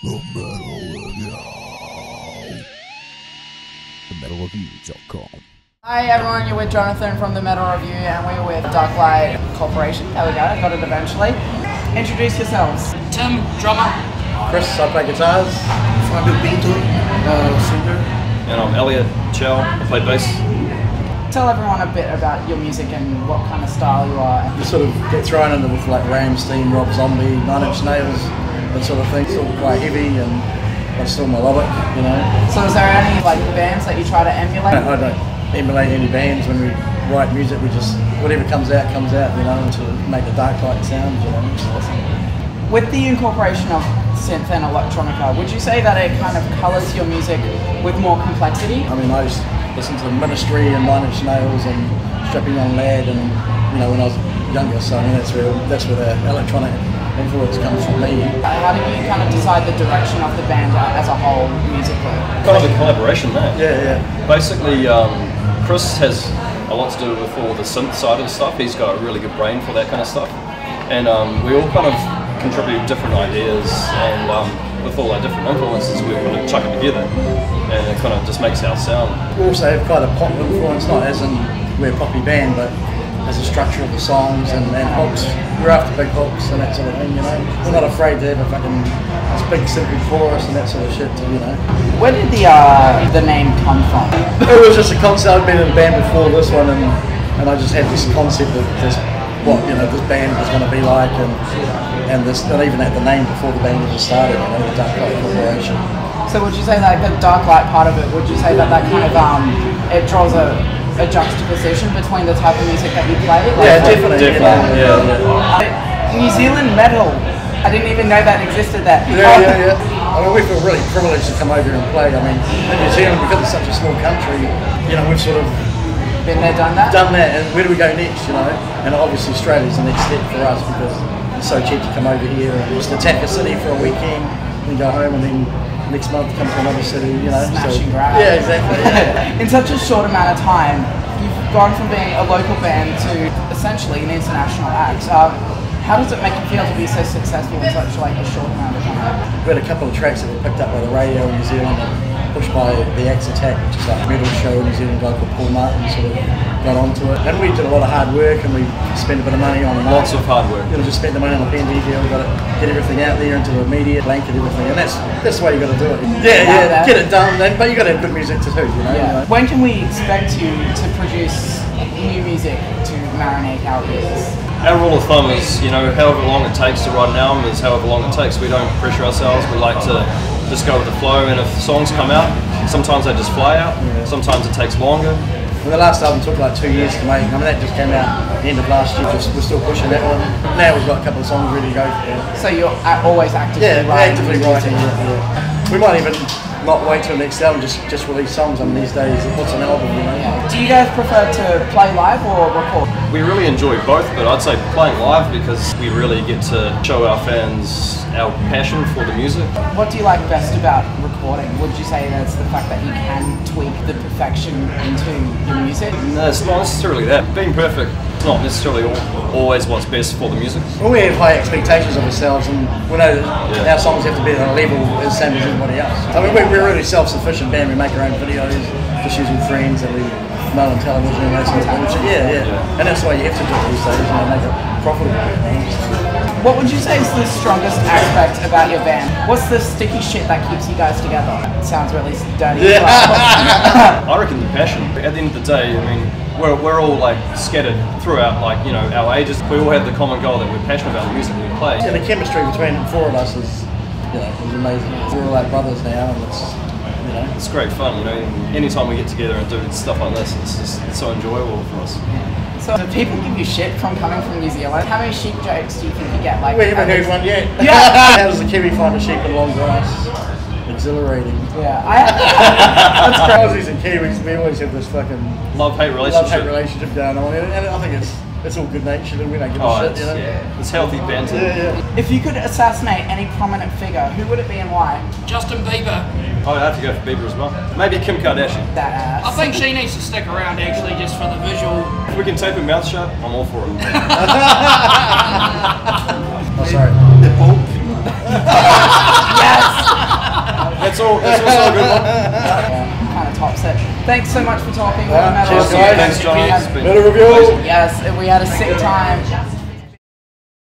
TheMetalReview.com. Hi everyone, you're with Jonathan from The Metal Review and we're with Darklight Corporation. There we go, got it eventually. Introduce yourselves. Tim, drummer. Chris, I play guitars. Fabio Pinto, singer. And I'm Elliot Chow, I play bass. Tell everyone a bit about your music and what kind of style you are. You sort of get thrown into with like Ramstein, Rob Zombie, 9 Inch Nails, that sort of thing. Still quite heavy and but still melodic, you know. So is there any like bands that you try to emulate? I don't emulate any bands. When we write music, we just, whatever comes out, you know, to make a Darklight sound, you know. It's awesome. With the incorporation of synth and electronica, would you say that it kind of colours your music with more complexity? I mean, I used to listen to Ministry and 9 Inch Nails and Strapping Young Lad, and you know, when I was younger, so I mean, that's where the electronic influence comes from me. How do you kind of decide the direction of the band as a whole musically? Kind of a collaboration there. Yeah. Basically, Chris has a lot to do with all the synth side of stuff. He's got a really good brain for that kind of stuff. And we all kind of contribute different ideas, and with all our different influences, we kind of chuck it together, and it kind of just makes our sound. We also have quite a pop influence, not as in we're a poppy band, but as a structure of the songs and hooks. We're after big hooks and that sort of thing, you know. We're not afraid to have a fucking big simple chorus and that sort of shit, you know. Where did the name come from? It was just a concept. I'd been in a band before this one, and I just had this concept of this, what, you know, this band was going to be like, and this, and even had the name before the band was started, you know, the Darklight Corporation. So would you say like the Darklight part of it, would you say that kind of, it draws a juxtaposition between the type of music that you play? Like, Yeah, definitely. Yeah. New Zealand metal, I didn't even know that existed there. Yeah. I mean, we feel really privileged to come over here and play. I mean, in New Zealand, because it's such a small country, you know, we've sort of Been there, done that? and where do we go next, you know? And obviously Australia's the next step for us, because it's so cheap to come over here and just attack a city for a weekend, then go home, and then next month come to another city, you know. Smash and grab. Yeah, exactly. Yeah. In such a short amount of time, you've gone from being a local band to essentially an international act. How does it make you feel to be so successful in such like a short amount of time? We had a couple of tracks that were picked up by the radio in New Zealand and pushed by the Axe Attack, which is like a metal show in New Zealand, a guy called Paul Martin sort of got onto it. And we did a lot of hard work, and we spent a bit of money on Lots of hard work. You know, just spent the money on the PND deal, got to get everything out there into the media, blanket everything, and that's the way you got to do it. Yeah, get it done, but you got to have good music to do, you know. Yeah. When can we expect you to produce new music to marinate our ears? Our rule of thumb is, you know, however long it takes to write an album is however long it takes. We don't pressure ourselves. We like to just go with the flow, and if songs come out, sometimes they just fly out, sometimes it takes longer. Well, the last album took like 2 years to make. I mean, that just came out at the end of last year. We're still pushing that one. Now we've got a couple of songs ready to go. So you're always actively writing? Actively writing. Yeah. We might even not wait till the next album, just release songs. I mean, these days, what's an album, you know? Yeah. Do you guys prefer to play live or record? We really enjoy both, but I'd say playing live because we really get to show our fans our passion for the music. What do you like best about recording? Would you say that's the fact that you can tweak the perfection into your music? No, it's not necessarily that. Being perfect is not necessarily always what's best for the music. Well, we have high expectations of ourselves, and we know that our songs have to be on a level the same as everybody else. I mean, we're a really self-sufficient band. We make our own videos, just using friends that we know on television and that sort of thing. Yeah. And that's why you have to do it these days, you know, make it profitable. What would you say is the strongest aspect about your band? What's the sticky shit that keeps you guys together? It sounds really dirty. Yeah. I reckon the passion. At the end of the day, I mean, we're all like scattered throughout, like, you know, our ages. We all have the common goal that we're passionate about the music we play. Yeah, the chemistry between the four of us is, you know, is amazing. We're all like brothers now, and it's, you know, it's great fun, you know. Anytime we get together and do stuff like this, it's so enjoyable for us. So do people give you shit from coming from New Zealand? How many sheep jokes do you think you get? Like, we haven't heard one yet. Yeah. How does a Kiwi find a sheep in long grass? Exhilarating. Yeah. That's Aussies and Kiwis, we always have this fucking love-hate relationship going on, and I think it's all good natured, and we don't give a shit, you know. Yeah. It's healthy banter. Yeah. If you could assassinate any prominent figure, who would it be and why? Justin Bieber. I'd have to go for Bieber as well. Maybe Kim Kardashian. That ass. I think she needs to stick around actually just for the visual. If we can tape her mouth shut, I'm all for it. Oh, sorry. The Pope. Yes! also a good one. Kind of tops it. Thanks so much for talking. Cheers, guys. Thanks, John. It's been Better review. Yes, we had a sick time.